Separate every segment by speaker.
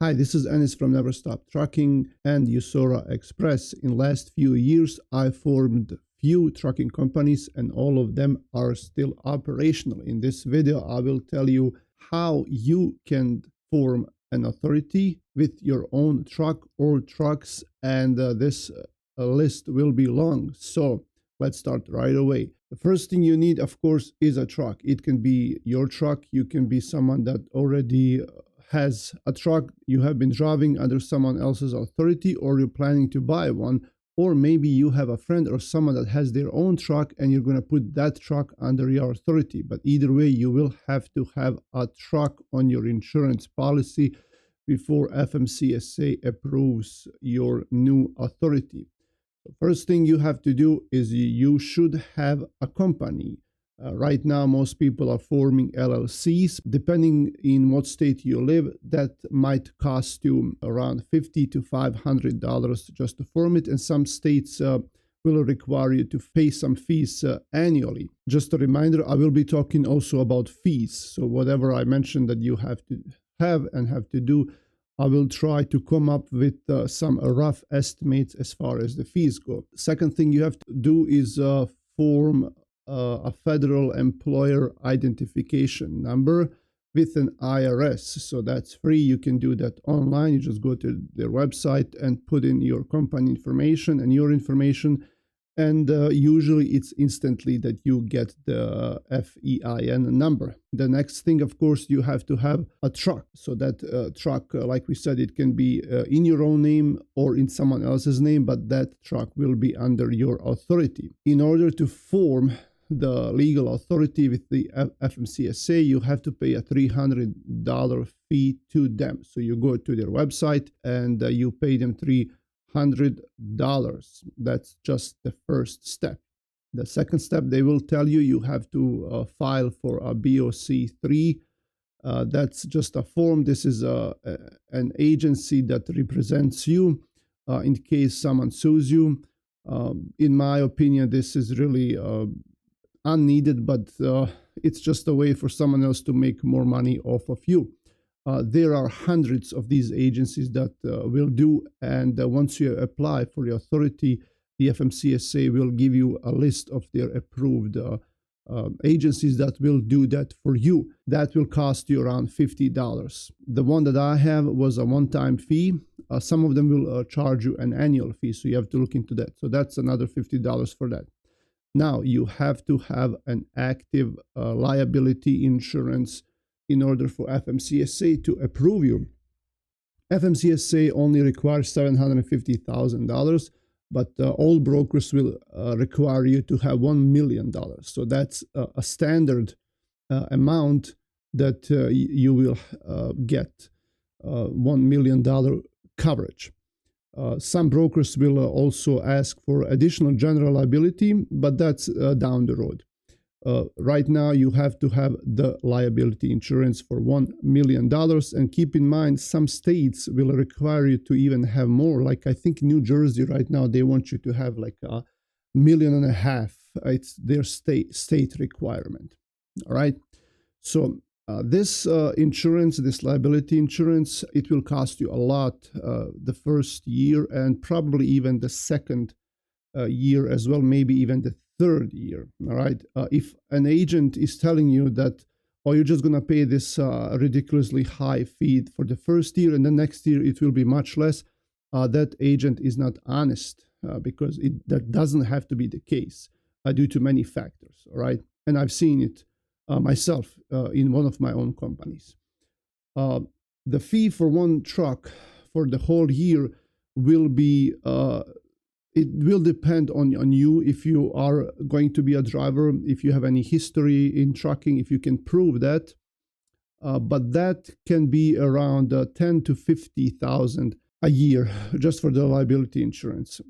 Speaker 1: Hi, this is Anis from Never Stop Trucking and Usora Express. In last few years, I formed few trucking companies and all of them are still operational. In this video, I will tell you how you can form an authority with your own truck or trucks, and this list will be long. So let's start right away. The first thing you need, of course, is a truck. It can be your truck. You can be someone that already has a truck you have been driving under someone else's authority, or you're planning to buy one, or maybe you have a friend or someone that has their own truck and you're going to put that truck under your authority. But either way, you will have to have a truck on your insurance policy before FMCSA approves your new authority. The first thing you have to do is you should have a company. Right now, most people are forming LLCs. Depending in what state you live, that might cost you around $50 to $500 just to form it. And some states will require you to pay some fees annually. Just a reminder, I will be talking also about fees. So whatever I mentioned that you have to have and have to do, I will try to come up with some rough estimates as far as the fees go. Second thing you have to do is form a federal employer identification number with an IRS. So that's free. You can do that online. You just go to their website and put in your company information and your information. And usually it's instantly that you get the FEIN number. The next thing, of course, you have to have a truck. So that truck, like we said, it can be in your own name or in someone else's name, but that truck will be under your authority. In order to form the legal authority with the FMCSA, you have to pay a $300 fee to them. So you go to their website and you pay them $300. That's just the first step. The second step, they will tell you you have to file for a BOC3. That's just a form. This is an agency that represents you in case someone sues you. In my opinion, this is really unneeded, but it's just a way for someone else to make more money off of you. There are hundreds of these agencies that will do, and once you apply for the authority, the FMCSA will give you a list of their approved agencies that will do that for you. That will cost you around $50. The one that I have was a one-time fee. Some of them will charge you an annual fee, so you have to look into that. So that's another $50 for that. Now, you have to have an active liability insurance in order for FMCSA to approve you. FMCSA only requires $750,000, but all brokers will require you to have $1 million. So that's a standard amount that you will get $1 million coverage. Some brokers will also ask for additional general liability, but that's down the road. Right now, you have to have the liability insurance for $1 million. And keep in mind, some states will require you to even have more. Like I think New Jersey right now, they want you to have like $1.5 million. It's their state requirement. All right. So this insurance, this liability insurance, it will cost you a lot the first year and probably even the second year as well, maybe even the third year. All right. If an agent is telling you that, oh, you're just going to pay this ridiculously high fee for the first year and the next year it will be much less, that agent is not honest because that doesn't have to be the case due to many factors. All right. And I've seen it myself in one of my own companies. The fee for one truck for the whole year will be it will depend on you, if you are going to be a driver, if you have any history in trucking, if you can prove that. But that can be around $10,000 to $50,000 a year just for the liability insurance.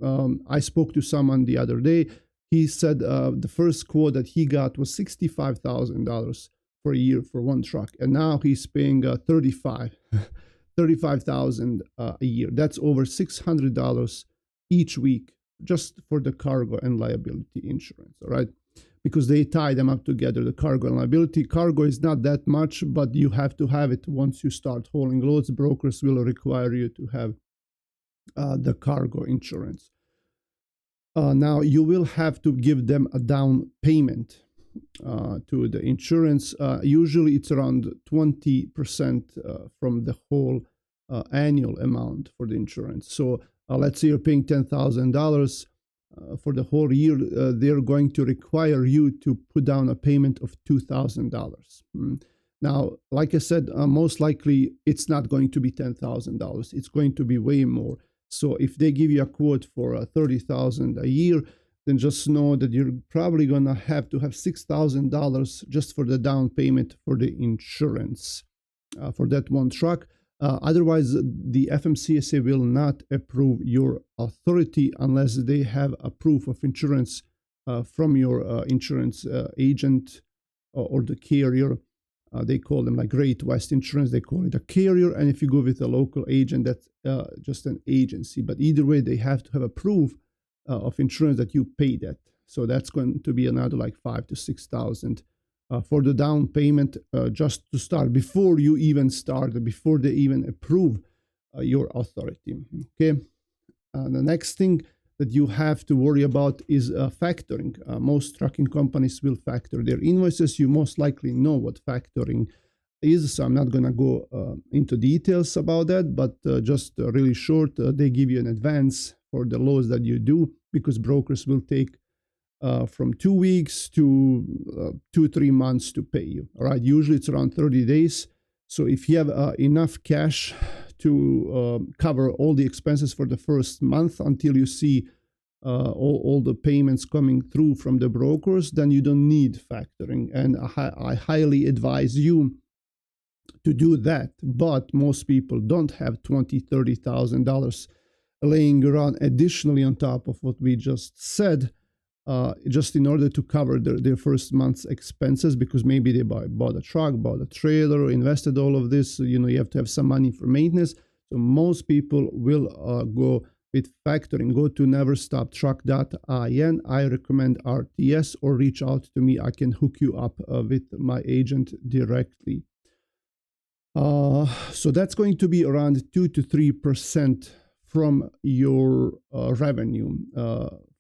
Speaker 1: I spoke to someone the other day. He said the first quote that he got was $65,000 for a year for one truck, and now he's paying $35,000 a year. That's over $600 each week just for the cargo and liability insurance. All right. because they tie them up together, the cargo and liability. Cargo is not that much, but you have to have it once you start hauling loads. Brokers will require you to have the cargo insurance. Now, you will have to give them a down payment to the insurance. Usually it's around 20% from the whole annual amount for the insurance. So let's say you're paying $10,000 for the whole year. They're going to require you to put down a payment of $2,000. Now, like I said, most likely it's not going to be $10,000. It's going to be way more. So if they give you a quote for $30,000 a year, then just know that you're probably going to have $6,000 just for the down payment for the insurance for that one truck. Otherwise, the FMCSA will not approve your authority unless they have a proof of insurance from your insurance agent or the carrier. They call them like Great West Insurance. They call it a carrier. And if you go with a local agent, that's just an agency. But either way, they have to have a proof of insurance that you pay that. So that's going to be another like $5,000 to $6,000 for the down payment just to start, before you even start, before they even approve your authority. Okay. The next thing that you have to worry about is factoring. Most trucking companies will factor their invoices. You most likely know what factoring is, so I'm not going to go into details about that, but just really short, they give you an advance for the loads that you do, because brokers will take from 2 weeks to 2-3 months to pay you. All right, usually it's around 30 days. So if you have enough cash to cover all the expenses for the first month until you see all the payments coming through from the brokers, then you don't need factoring. And I highly advise you to do that. But most people don't have $20,000, $30,000 laying around additionally on top of what we just said, just in order to cover their first month's expenses, because maybe they bought a truck, bought a trailer, invested all of this. You have to have some money for maintenance. So most people will go with factoring. Go to neverstoptruck.in. I recommend RTS, or reach out to me. I can hook you up with my agent directly. So that's going to be around 2 to 3% from your revenue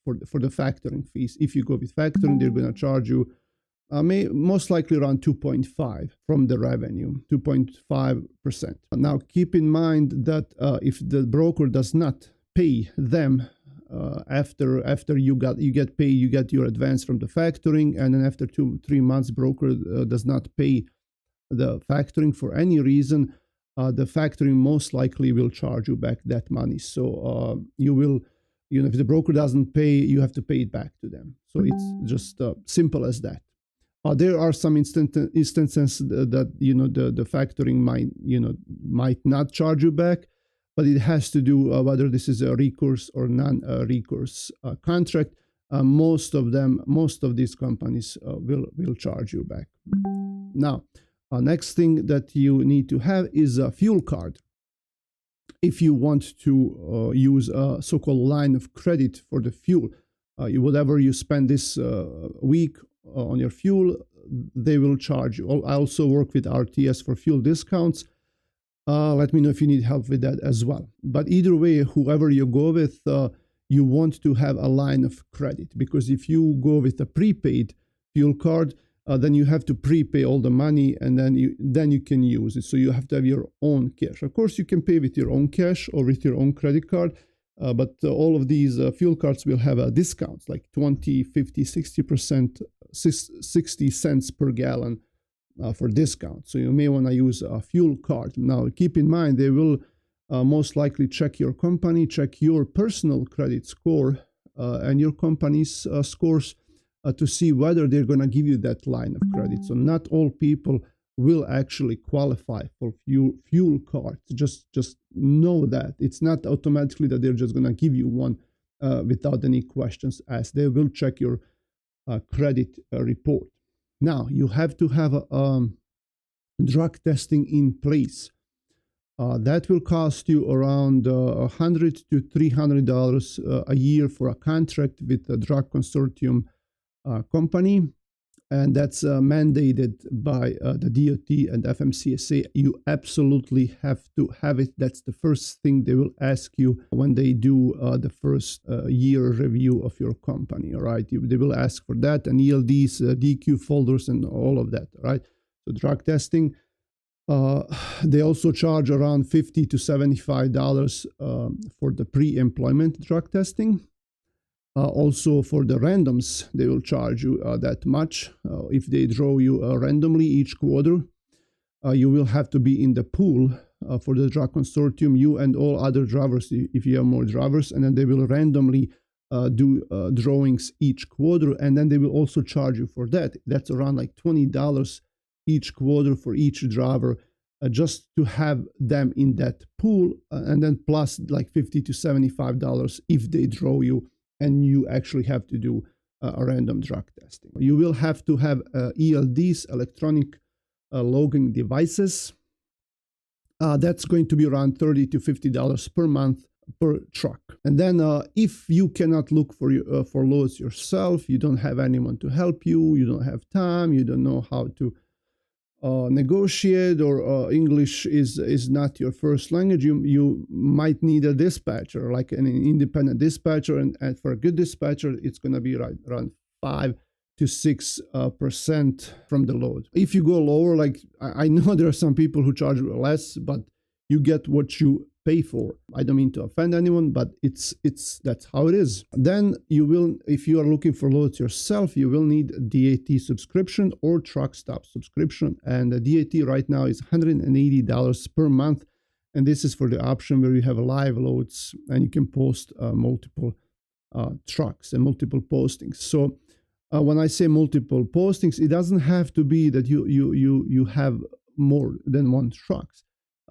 Speaker 1: for the factoring fees. If you go with factoring, they're going to charge you most likely around 2.5 from the revenue, 2.5%. Now, keep in mind that if the broker does not pay them after you get paid, you get your advance from the factoring, and then after 2-3 months, broker does not pay the factoring for any reason, the factoring most likely will charge you back that money. So you will, if the broker doesn't pay, you have to pay it back to them. So it's just simple as that. There are some instances that the factoring might not charge you back, but it has to do whether this is a recourse or non-recourse contract. Most of these companies will charge you back. Now, next thing that you need to have is a fuel card. If you want to use a so-called line of credit for the fuel, whatever you spend this week on your fuel, they will charge you. I also work with RTS for fuel discounts. Let me know if you need help with that as well. But either way, whoever you go with, you want to have a line of credit, because if you go with a prepaid fuel card, then you have to prepay all the money, and then you can use it. So you have to have your own cash. Of course, you can pay with your own cash or with your own credit card, but all of these fuel cards will have discounts like 20, 50, 60%, 60 cents per gallon for discount. So you may want to use a fuel card. Now, keep in mind, they will most likely check your company, check your personal credit score and your company's scores to see whether they're going to give you that line of credit. So not all people will actually qualify for fuel cards. Just know that. It's not automatically that they're just going to give you one without any questions asked. They will check your credit report. Now, you have to have drug testing in place. That will cost you around $100 to $300 a year for a contract with a drug consortium company, and that's mandated by the DOT and FMCSA. You absolutely have to have it. That's the first thing they will ask you when they do the first year review of your company. All right, they will ask for that, and ELDs, DQ folders, and all of that. All right, so drug testing. They also charge around $50 to $75 for the pre-employment drug testing. Also for the randoms, they will charge you that much. If they draw you randomly each quarter, you will have to be in the pool for the drug consortium, you and all other drivers, if you have more drivers, and then they will randomly do drawings each quarter, and then they will also charge you for that. That's around like $20 each quarter for each driver, just to have them in that pool, and then plus like $50 to $75 if they draw you and you actually have to do a random drug testing. You will have to have ELDs, electronic logging devices. That's going to be around $30 to $50 per month per truck. And then if you cannot look for loads yourself, you don't have anyone to help you, you don't have time, you don't know how to negotiate, or English is not your first language, you might need a dispatcher, like an independent dispatcher, and for a good dispatcher, it's going to be around 5 to 6% from the load. If you go lower, like I know there are some people who charge less, but you get what you pay for. I don't mean to offend anyone, but that's how it is. Then you will, if you are looking for loads yourself, you will need a DAT subscription or truck stop subscription, and the DAT right now is $180 per month, and this is for the option where you have live loads and you can post multiple trucks and multiple postings. So when I say multiple postings, it doesn't have to be that you have more than one trucks.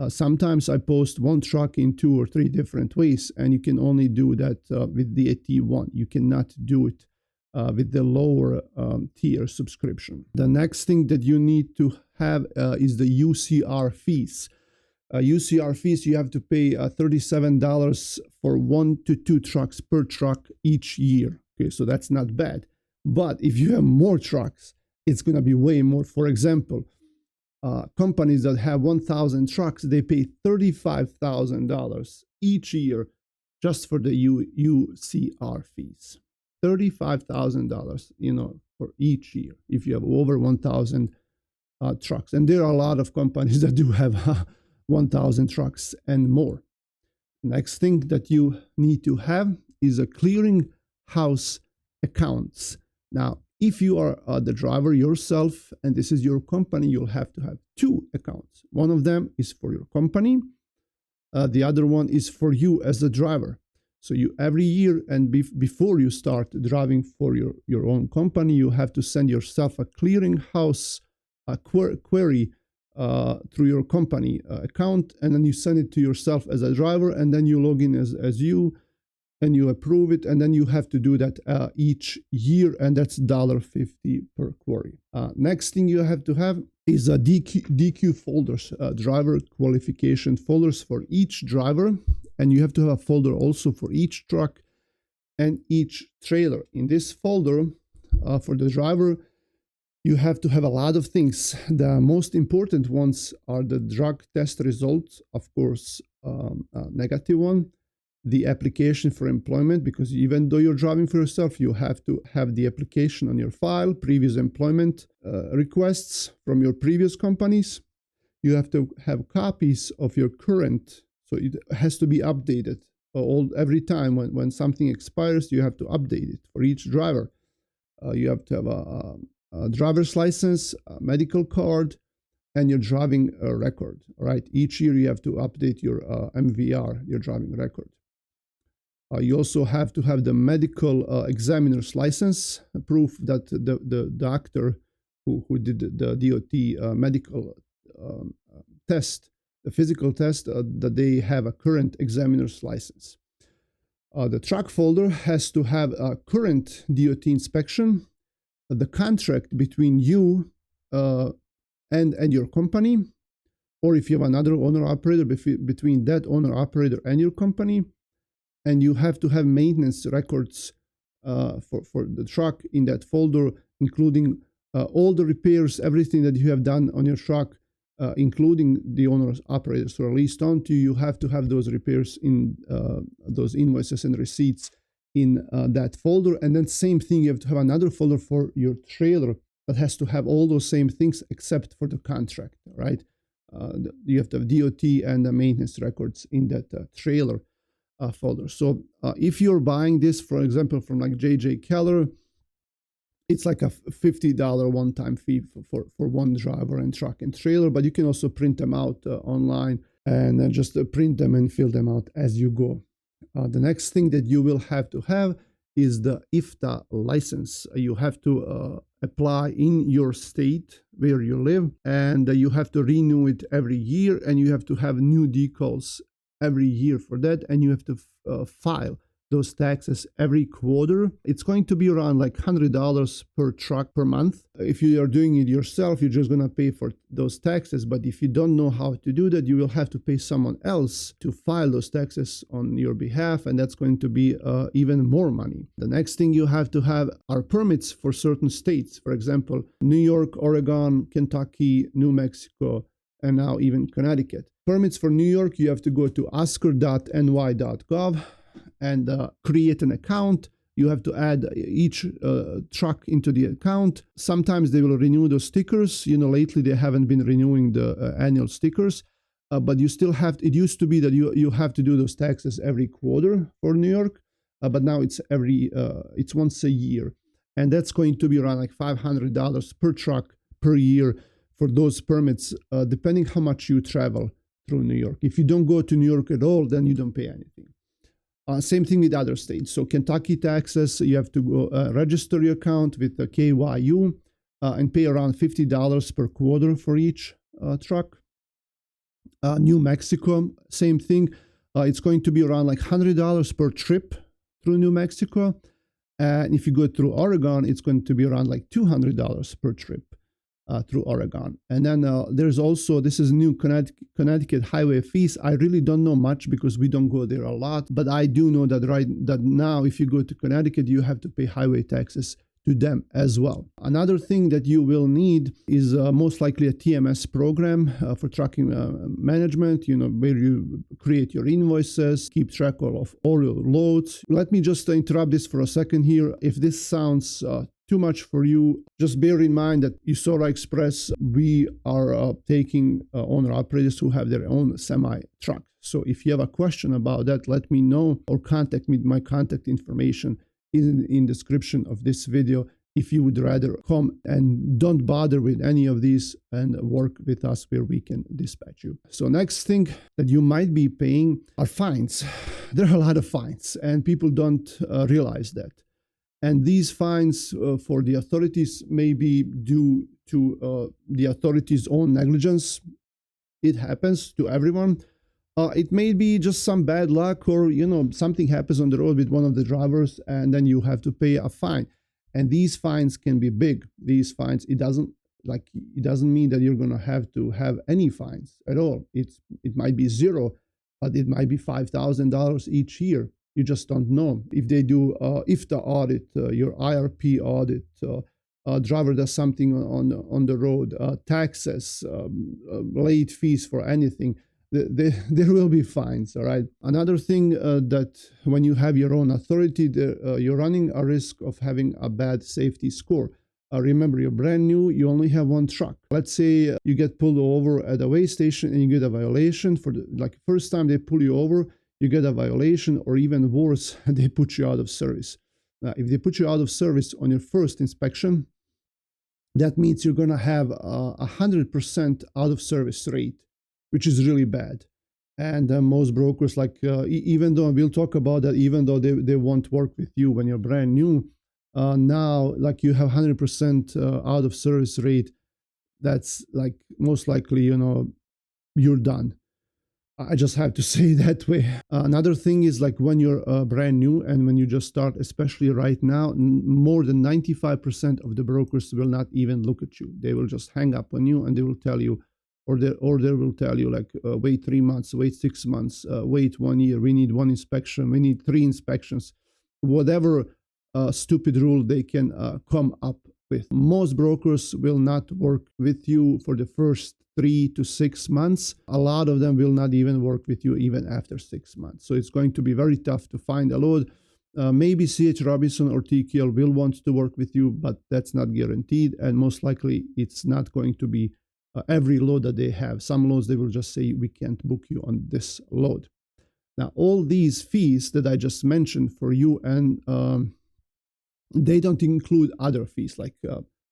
Speaker 1: Sometimes I post one truck in 2 or 3 different ways, and you can only do that with the DAT1. You cannot do it with the lower tier subscription. The next thing that you need to have is the UCR fees. UCR fees, you have to pay $37 for 1 to 2 trucks per truck each year. Okay, so that's not bad. But if you have more trucks, it's going to be way more. For example, companies that have 1,000 trucks, they pay $35,000 each year just for the UCR fees. $35,000, for each year if you have over 1,000 trucks. And there are a lot of companies that do have 1,000 trucks and more. Next thing that you need to have is a clearinghouse accounts. Now, if you are the driver yourself and this is your company, you'll have to have 2 accounts. One of them is for your company. The other one is for you as a driver. So you every year and before you start driving for your own company, you have to send yourself a clearinghouse query through your company account, and then you send it to yourself as a driver, and then you log in as you, and you approve it, and then you have to do that each year, and that's $1.50 per query. Next thing you have to have is a DQ folders, driver qualification folders for each driver, and you have to have a folder also for each truck and each trailer. In this folder, for the driver, you have to have a lot of things. The most important ones are the drug test results, of course, negative one, the application for employment, because even though you're driving for yourself, you have to have the application on your file, previous employment requests from your previous companies. You have to have copies of your current, so it has to be updated every time when something expires, you have to update it for each driver. You have to have a driver's license, a medical card, and your driving record, right? Each year you have to update your MVR, your driving record. You also have to have the medical examiner's license, proof that the doctor who did the DOT medical test, the physical test, that they have a current examiner's license. The truck folder has to have a current DOT inspection, the contract between you and your company, or if you have another owner-operator, between that owner-operator and your company. And you have to have maintenance records for the truck in that folder, including all the repairs, everything that you have done on your truck, including the owner's operators released onto you. You have to have those repairs in those invoices and receipts in that folder. And then same thing, you have to have another folder for your trailer that has to have all those same things except for the contract, right? You have to have DOT and the maintenance records in that trailer folder. So if you're buying this, for example, from like J.J. Keller, it's like a $50 one-time fee for one driver and truck and trailer, but you can also print them out online and just print them and fill them out as you go. The next thing that you will have to have is the IFTA license. You have to apply in your state where you live, and you have to renew it every year, and you have to have new decals every year for that, and you have to file those taxes every quarter. It's going to be around like $100 per truck per month. If you are doing it yourself, you're just going to pay for those taxes. But if you don't know how to do that, you will have to pay someone else to file those taxes on your behalf, and that's going to be even more money. The next thing you have to have are permits for certain states. For example, New York, Oregon, Kentucky, New Mexico, and now even Connecticut. Permits for New York, you have to go to oscar.ny.gov and create an account. You have to add each truck into the account. Sometimes they will renew those stickers. Lately they haven't been renewing the annual stickers, but you still have, it used to be that you have to do those taxes every quarter for New York, but now it's it's once a year. And that's going to be around like $500 per truck per year for those permits, depending how much you travel through New York. If you don't go to New York at all, then you don't pay anything. Same thing with other states. So Kentucky taxes, you have to go register your account with the KYU and pay around $50 per quarter for each truck. New Mexico, same thing. It's going to be around like $100 per trip through New Mexico. And if you go through Oregon, it's going to be around like $200 per trip through Oregon. And then there's also, this is new Connecticut highway fees. I really don't know much because we don't go there a lot, but I do know that now if you go to Connecticut, you have to pay highway taxes to them as well. Another thing that you will need is most likely a TMS program for trucking management, where you create your invoices, keep track of all your loads. Let me just interrupt this for a second here. If this sounds too much for you, just bear in mind that Usora Express, we are taking owner-operators who have their own semi-truck. So if you have a question about that, let me know or contact me. My contact information is in the description of this video. If you would rather come and don't bother with any of these and work with us where we can dispatch you. So next thing that you might be paying are fines. There are a lot of fines and people don't realize that. And these fines for the authorities may be due to the authorities' own negligence. It happens to everyone. It may be just some bad luck, or something happens on the road with one of the drivers, and then you have to pay a fine. And these fines can be big. These fines, it doesn't mean that you're going to have any fines at all. It might be zero, but it might be $5,000 each year. You just don't know. If they do IFTA audit, your IRP audit, driver does something on the road, taxes, late fees for anything, there will be fines, all right? Another thing that when you have your own authority, you're running a risk of having a bad safety score. Remember, you're brand new, you only have one truck. Let's say you get pulled over at a weigh station and you get a violation for first time they pull you over, you get a violation, or even worse, they put you out of service. If they put you out of service on your first inspection, that means you're going to have 100% out of service rate, which is really bad. And most brokers, even though we'll talk about that, even though they won't work with you when you're brand new, now you have 100% out of service rate, that's most likely, you're done. I just have to say that way. Another thing is when you're brand new and when you just start, especially right now, more than 95% of the brokers will not even look at you. They will just hang up on you and they will tell you, or they will tell you wait 3 months, wait 6 months, wait 1 year. We need one inspection. We need 3 inspections. Whatever stupid rule they can come up with. Most brokers will not work with you for the first 3 to 6 months. A lot of them will not even work with you even after 6 months. So it's going to be very tough to find a load. Maybe CH Robinson or TKL will want to work with you, but that's not guaranteed. And most likely it's not going to be every load that they have. Some loads they will just say, we can't book you on this load. Now, all these fees that I just mentioned for you, and they don't include other fees like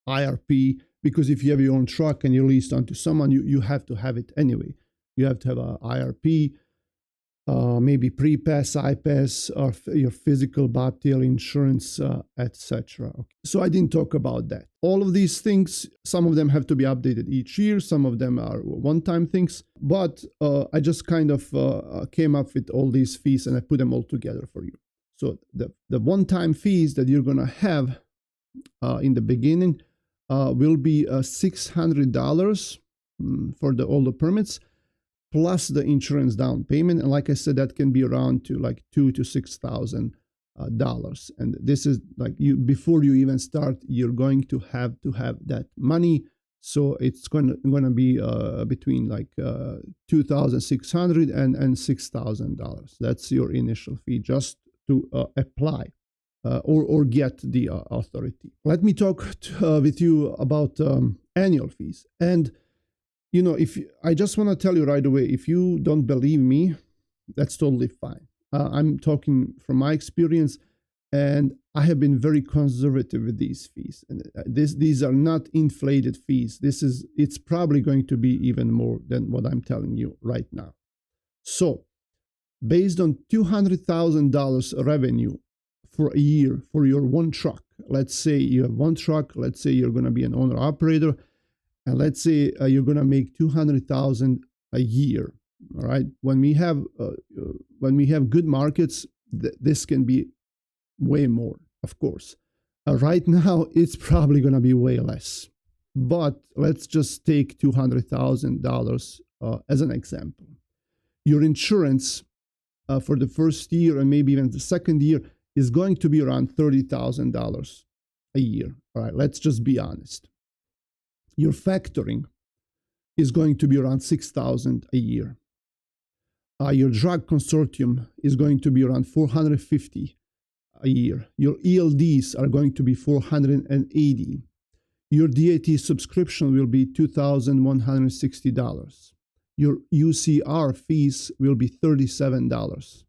Speaker 1: IRP, because if you have your own truck and you lease onto someone, you have to have it anyway. You have to have a IRP, maybe pre-pass, I-pass, or your physical bobtail insurance, etc. Okay. So I didn't talk about that. All of these things, some of them have to be updated each year. Some of them are one-time things. But I just kind of came up with all these fees and I put them all together for you. So the one-time fees that you're going to have in the beginning will be $600 for all the permits, plus the insurance down payment. And like I said, that can be around to like $2,000 to $6,000. And this is like before you even start, you're going to have that money. So it's going to be between like $2,600 and $6,000. That's your initial fee just to apply or get the authority. Let me talk with you about annual fees. And I just want to tell you right away, if you don't believe me, that's totally fine. I'm talking from my experience, and I have been very conservative with these fees. And these are not inflated fees. It's probably going to be even more than what I'm telling you right now. So, based on $200,000 revenue for a year for your one truck, let's say you have one truck, let's say you're going to be an owner operator, and let's say you're going to make $200,000 a year. All right. When we have good markets, this can be way more, of course. Right now, it's probably going to be way less. But let's just take $200,000 as an example. Your insurance for the first year and maybe even the second year is going to be around $30,000 a year. All right. Let's just be honest. Your factoring is going to be around $6,000 a year. Your drug consortium is going to be around $450 a year. Your ELDs are going to be $480. Your DAT subscription will be $2,160. Your UCR fees will be $37.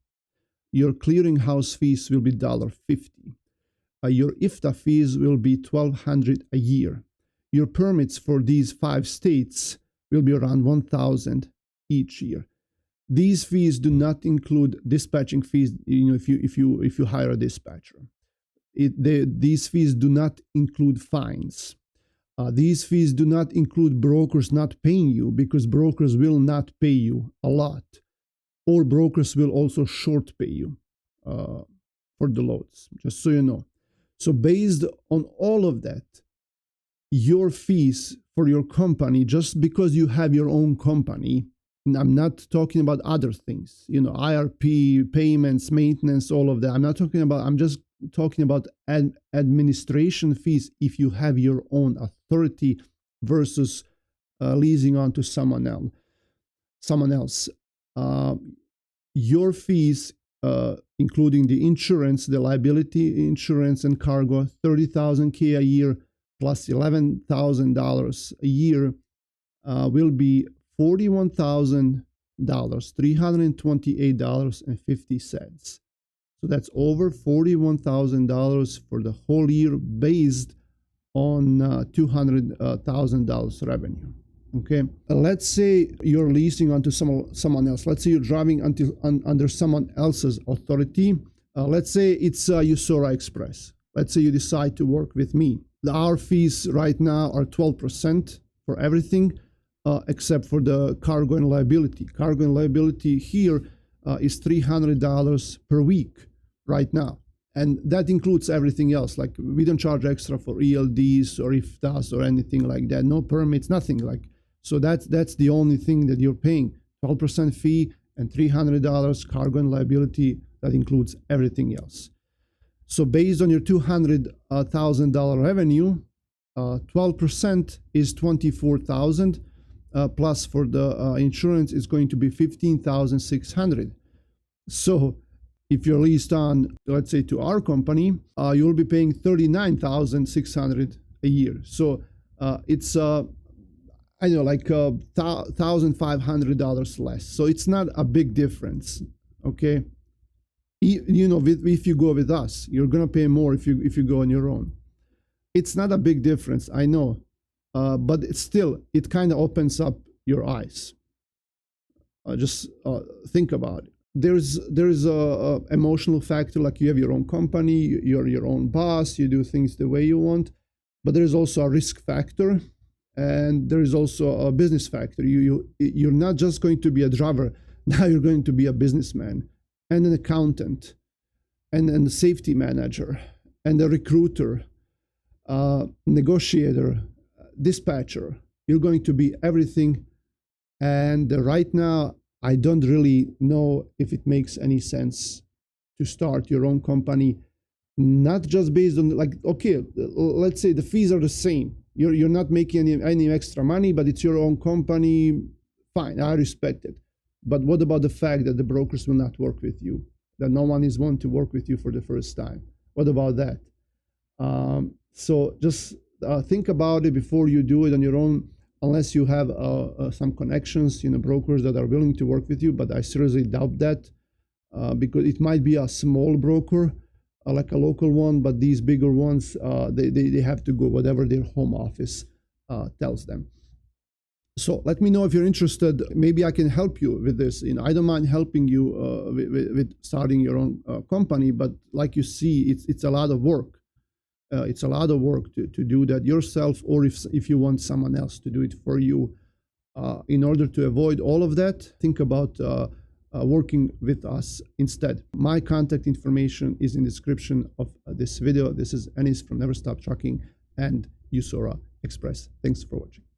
Speaker 1: Your clearinghouse fees will be $1.50. Your IFTA fees will be $1,200 a year. Your permits for these 5 states will be around $1,000 each year. These fees do not include dispatching fees. If you hire a dispatcher, these fees do not include fines. These fees do not include brokers not paying you, because brokers will not pay you a lot, or brokers will also short pay you for the loads. Just so you know. So based on all of that, your fees for your company, just because you have your own company, and I'm not talking about other things, IRP, payments, maintenance, all of that. I'm just talking about administration fees if you have your own authority versus leasing on to someone else. Your fees, including the insurance, the liability insurance and cargo, $30,000 a year, plus $11,000 a year will be $41,000, $328.50. So that's over $41,000 for the whole year based on $200,000 revenue. Okay, let's say you're leasing onto someone else. Let's say you're driving under someone else's authority. Let's say it's USORA Express. Let's say you decide to work with me. Our fees right now are 12% for everything except for the cargo and liability. Cargo and liability here is $300 per week right now. And that includes everything else. Like, we don't charge extra for ELDs or IFTAs or anything like that. No permits, nothing like. So that's the only thing that you're paying. 12% fee and $300 cargo and liability. That includes everything else. So based on your $200,000 revenue, 12% is $24,000, plus for the insurance is going to be $15,600. So if you're leased on, let's say, to our company, you'll be paying $39,600 a year. So it's I know, like $1,500 less. So it's not a big difference. Okay, you know, if you go with us, you're gonna pay more if you go on your own. It's not a big difference, I know, but it's still, it kind of opens up your eyes. Just think about it. There's a emotional factor, like you have your own company, you're your own boss, you do things the way you want, but there's also a risk factor, and there is also a business factor. You're not just going to be a driver, now you're going to be a businessman, and an accountant, and a safety manager, and a recruiter, negotiator, dispatcher. You're going to be everything. And right now, I don't really know if it makes any sense to start your own company, not just based on, like, okay, let's say the fees are the same. You're not making any extra money, but it's your own company. Fine, I respect it. But what about the fact that the brokers will not work with you, that no one is wanting to work with you for the first time? What about that? So just think about it before you do it on your own, unless you have some connections, you know, brokers that are willing to work with you. But I seriously doubt that, because it might be a small broker, like a local one, but these bigger ones, they have to go whatever their home office tells them. So let me know if you're interested. Maybe I can help you with this. You know, I don't mind helping you with starting your own company, but like you see, it's a lot of work. It's a lot of work to do that yourself, or if you want someone else to do it for you. In order to avoid all of that, think about working with us instead. My contact information is in the description of this video. This is Anis from Never Stop Trucking and Usora Express. Thanks for watching.